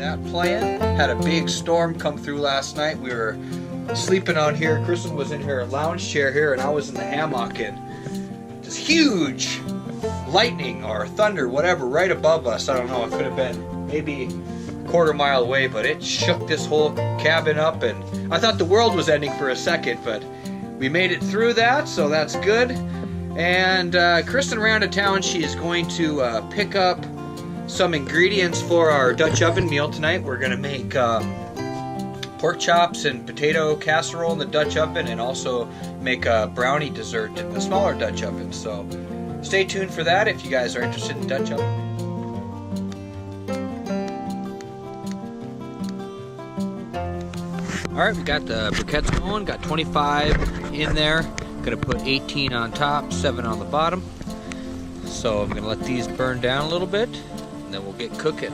that playing. Had a big storm come through last night. We were sleeping on here. Kristen was in her lounge chair here, and I was in the hammock, and this huge lightning or thunder, whatever, right above us. I don't know, it could have been maybe a quarter-mile away, but it shook this whole cabin up, and I thought the world was ending for a second, but we made it through that, so that's good. And Kristen ran to town. She is going to pick up some ingredients for our Dutch oven meal tonight. We're going to make pork chops and potato casserole in the Dutch oven, and also make a brownie dessert in the smaller Dutch oven. So stay tuned for that if you guys are interested in Dutch oven. Alright, we got the briquettes going, got 25 in there. Gonna put 18 on top, 7 on the bottom. So I'm gonna let these burn down a little bit, and then we'll get cooking.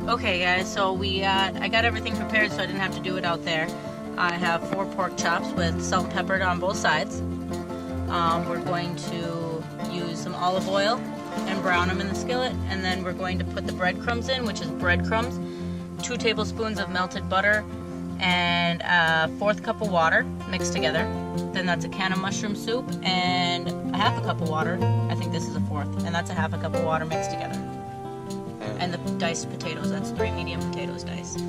Okay guys, so I got everything prepared so I didn't have to do it out there. I have 4 pork chops with salt and pepper on both sides. We're going to use some olive oil and brown them in the skillet, and then we're going to put the breadcrumbs in, which is breadcrumbs, 2 tablespoons of melted butter, and a 1/4 cup of water mixed together. Then that's a can of mushroom soup and a 1/2 cup of water. I think this is a 1/4, and that's a 1/2 cup of water mixed together. And the diced potatoes, that's 3 medium potatoes diced.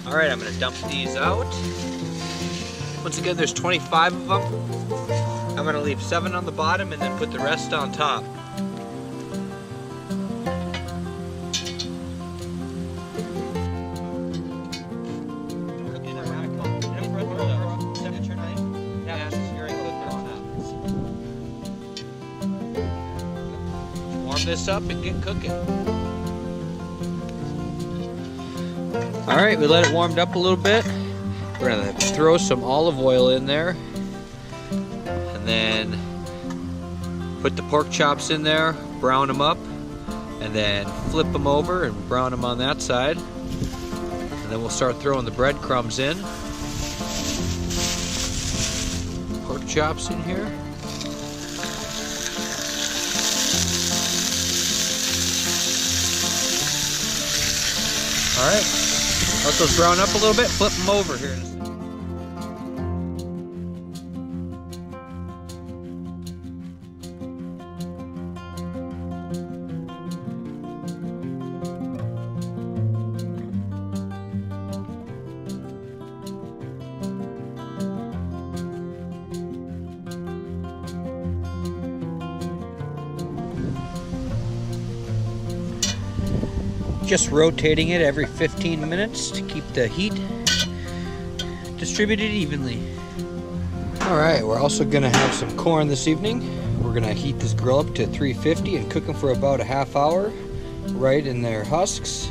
Alright, I'm going to dump these out. Once again, there's 25 of them. I'm going to leave 7 on the bottom and then put the rest on top. Warm this up and get cooking. Alright, we let it warm up a little bit. We're going to throw some olive oil in there, and then put the pork chops in there, brown them up, and then flip them over and brown them on that side. And then we'll start throwing the breadcrumbs in. Pork chops in here. Alright, let those brown up a little bit, flip them over here in a second. Just rotating it every 15 minutes to keep the heat distributed evenly. Alright, we're also going to have some corn this evening. We're going to heat this grill up to 350 and cook them for about a ½ hour right in their husks.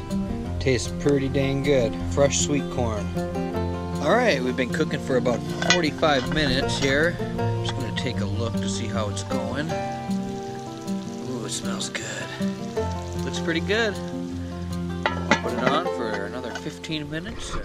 Tastes pretty dang good. Fresh sweet corn. Alright, we've been cooking for about 45 minutes here. I'm just going to take a look to see how it's going. Ooh, it smells good. Looks pretty good. Put it on for another 15 minutes.